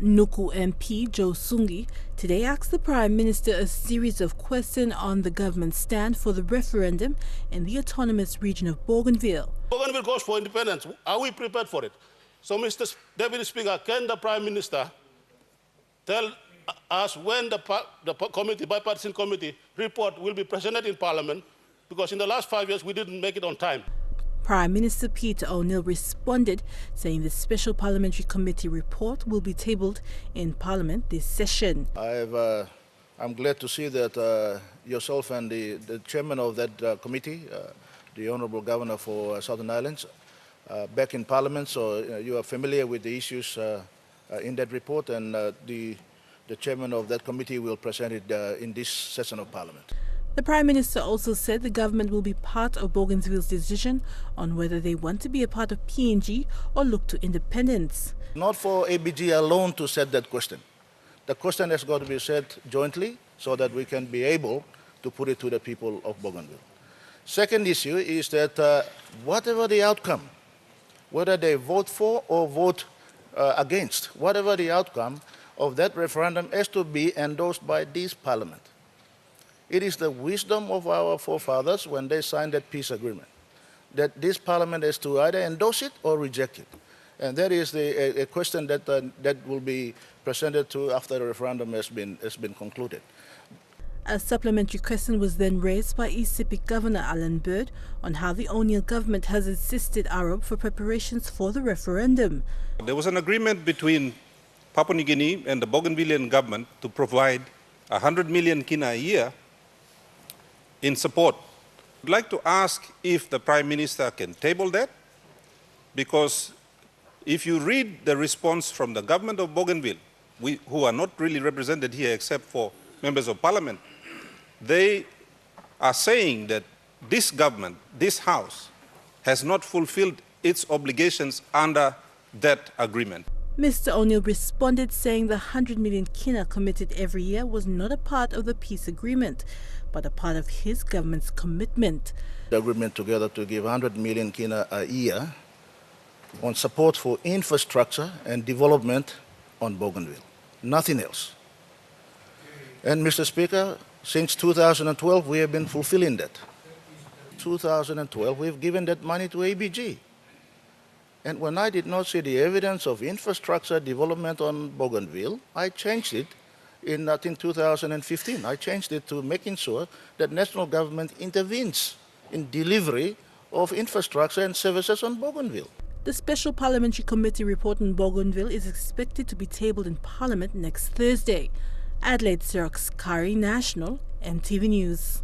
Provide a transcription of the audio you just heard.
Nuku MP Joe Sungi today asked the Prime Minister a series of questions on the government's stand for the referendum in the Autonomous Region of Bougainville. Bougainville goes for independence. Are we prepared for it? So, Mr. Deputy Speaker, can the Prime Minister tell us when the bipartisan committee report will be presented in Parliament? Because in the last 5 years, we didn't make it on time. Prime Minister Peter O'Neill responded, saying the Special Parliamentary Committee report will be tabled in Parliament this session. I'm glad to see that yourself and the chairman of that committee, the Honourable Governor for Southern Islands, back in Parliament, so you are familiar with the issues in that report, and the chairman of that committee will present it in this session of Parliament. The Prime Minister also said the government will be part of Bougainville's decision on whether they want to be a part of PNG or look to independence. Not for ABG alone to set that question. The question has got to be set jointly so that we can be able to put it to the people of Bougainville. Second issue is that whatever the outcome, whether they vote for or vote against, whatever the outcome of that referendum has to be endorsed by this Parliament. It is the wisdom of our forefathers when they signed that peace agreement, that this Parliament has to either endorse it or reject it. And that is a question that will be presented to after the referendum has been concluded. A supplementary question was then raised by ECPIC Governor Alan Bird on how the O'Neill government has assisted Arab for preparations for the referendum. There was an agreement between Papua New Guinea and the Bougainvillean government to provide 100 million kina a year in support. I'd like to ask if the Prime Minister can table that, because if you read the response from the government of Bougainville, who are not really represented here except for members of Parliament, they are saying that this government, this House, has not fulfilled its obligations under that agreement. Mr. O'Neill responded, saying the 100 million kina committed every year was not a part of the peace agreement, but a part of his government's commitment. The agreement together to give 100 million kina a year on support for infrastructure and development on Bougainville. Nothing else. And Mr. Speaker, since 2012 we have been fulfilling that. 2012 we've given that money to ABG. And when I did not see the evidence of infrastructure development on Bougainville, I changed it in, I think, 2015. I changed it to making sure that national government intervenes in delivery of infrastructure and services on Bougainville. The Special Parliamentary Committee report on Bougainville is expected to be tabled in Parliament next Thursday. Adelaide Xerox Kari, National, EMTV News.